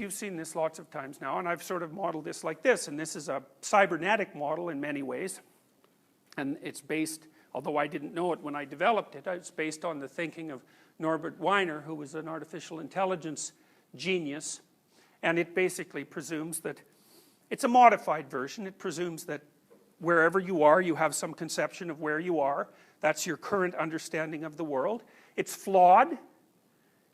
You've seen this lots of times now, and I've sort of modeled this like this, and this is a cybernetic model in many ways, and it's based, although I didn't know it when I developed it, it's based on the thinking of Norbert Wiener, who was an artificial intelligence genius, and it basically presumes that, it's a modified version, it presumes that wherever you are, you have some conception of where you are, that's your current understanding of the world. It's flawed.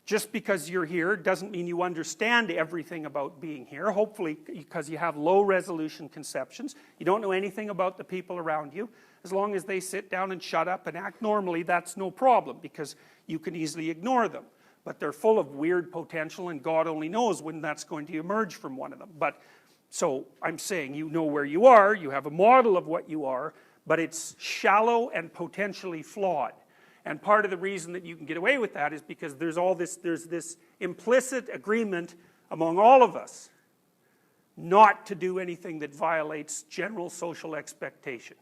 Just because you're here doesn't mean you understand everything about being here, hopefully because you have low resolution conceptions. You don't know anything about the people around you. As long as they sit down and shut up and act normally, that's no problem because you can easily ignore them. But they're full of weird potential, and God only knows when that's going to emerge from one of them. But so I'm saying you know where you are, you have a model of what you are, but it's shallow and potentially flawed. And part of the reason that you can get away with that is because there's this implicit agreement among all of us not to do anything that violates general social expectation.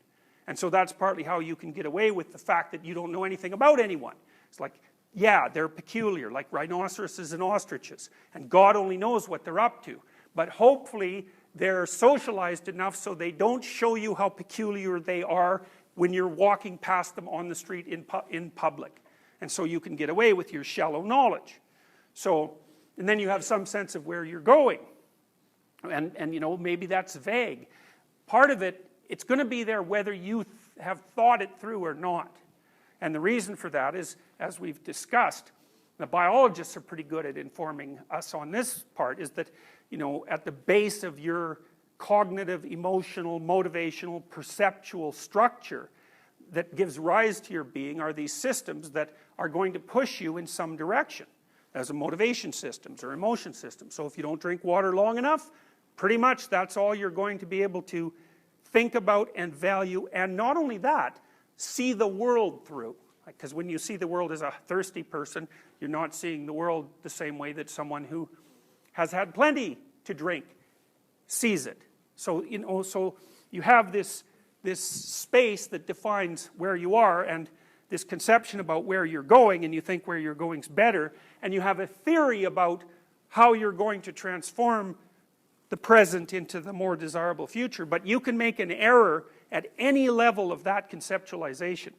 And so that's partly how you can get away with the fact that you don't know anything about anyone. It's like, yeah, they're peculiar, like rhinoceroses and ostriches, and God only knows what they're up to. But hopefully they're socialized enough so they don't show you how peculiar they are when you're walking past them on the street in public. And so you can get away with your shallow knowledge. So, and then you have some sense of where you're going. And you know, maybe that's vague. Part of it, it's going to be there whether you have thought it through or not. And the reason for that is, as we've discussed, the biologists are pretty good at informing us on this part, is that, you know, at the base of your cognitive, emotional, motivational, perceptual structure that gives rise to your being are these systems that are going to push you in some direction. As a motivation systems or emotion systems. So if you don't drink water long enough, pretty much that's all you're going to be able to think about and value, and not only that, see the world through. Because when you see the world as a thirsty person, you're not seeing the world the same way that someone who has had plenty to drink sees it. So, you know, so you have this space that defines where you are, and this conception about where you're going, and you think where you're going is better, and you have a theory about how you're going to transform the present into the more desirable future. But you can make an error at any level of that conceptualization.